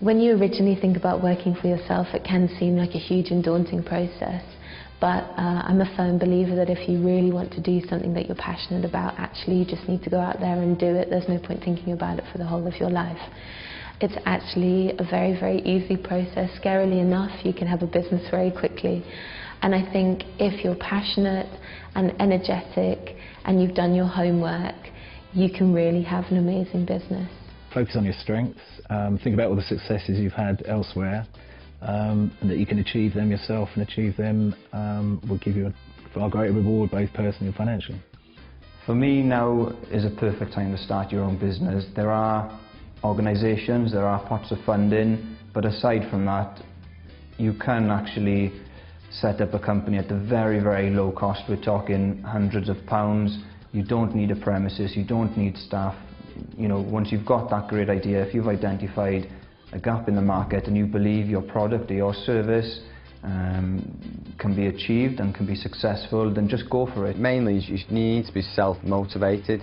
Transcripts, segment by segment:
When you originally think about working for yourself, it can seem like a huge and daunting process. But I'm a firm believer that if you really want to do something that you're passionate about, actually you just need to go out there and do it. There's no point thinking about it for the whole of your life. It's actually a very, very easy process. Scarily enough, you can have a business very quickly. And I think if you're passionate and energetic and you've done your homework, you can really have an amazing business. Focus on your strengths. Think about all the successes you've had elsewhere. And that you can achieve them yourself, and achieve them will give you a far greater reward, both personally and financially. For me, now is a perfect time to start your own business. There are organisations, there are pots of funding, but aside from that, you can actually set up a company at the very, very low cost. We're talking hundreds of pounds. You don't need a premises, you don't need staff. You know, once you've got that great idea, if you've identified a gap in the market and you believe your product or your service can be achieved and can be successful, then just go for it. Mainly you need to be self-motivated,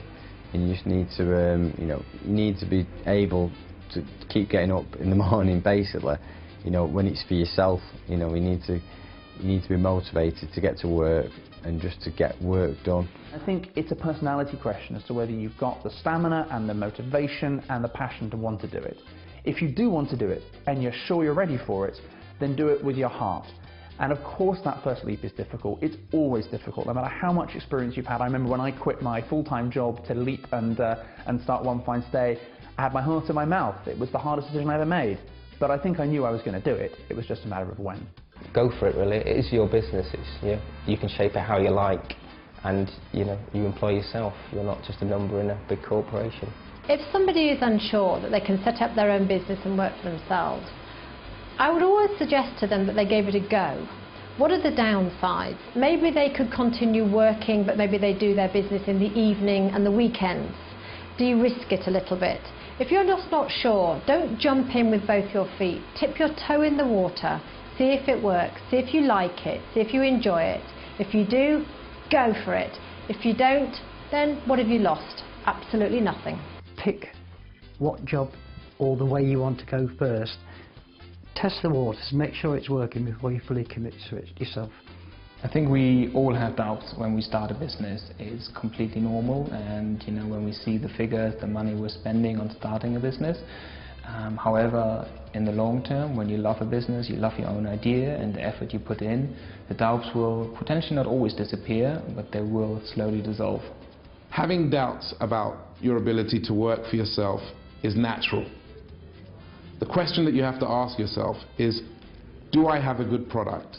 and you just need to you need to be able to keep getting up in the morning, basically. When it's for yourself, you need to be motivated to get to work and just to get work done. I think it's a personality question as to whether you've got the stamina and the motivation and the passion to want to do it. If you do want to do it and you're sure you're ready for it, then do it with your heart. And of course that first leap is difficult. It's always difficult, no matter how much experience you've had. I remember when I quit my full-time job to leap and start One Fine Stay, I had my heart in my mouth. It was the hardest decision I ever made. But I think I knew I was going to do it. It was just a matter of when. Go for it, really. It is your business. You can shape it how you like, and you employ yourself. You're not just a number in a big corporation. If somebody is unsure that they can set up their own business and work for themselves, I would always suggest to them that they gave it a go. What are the downsides? Maybe they could continue working, but maybe they do their business in the evening and the weekends. De-risk it a little bit. If you're just not sure, don't jump in with both your feet. Tip your toe in the water, see if it works, see if you like it, see if you enjoy it. If you do, go for it. If you don't, then what have you lost? Absolutely nothing. Pick what job or the way you want to go first. Test the waters, make sure it's working before you fully commit to it yourself. I think we all have doubts when we start a business. It's completely normal, and when we see the figures, the money we're spending on starting a business. However, in the long term, when you love a business, you love your own idea and the effort you put in, the doubts will potentially not always disappear, but they will slowly dissolve. Having doubts about your ability to work for yourself is natural. The question that you have to ask yourself is, do I have a good product?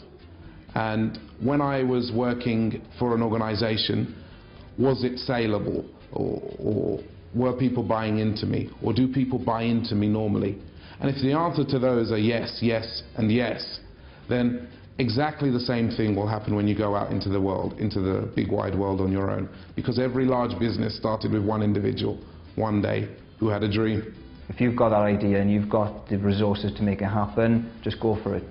And when I was working for an organization, was it saleable? Or were people buying into me? Or do people buy into me normally? And if the answer to those are yes, yes, and yes, then exactly the same thing will happen when you go out into the world, into the big wide world on your own. Because every large business started with one individual, one day, who had a dream. If you've got that idea and you've got the resources to make it happen, just go for it.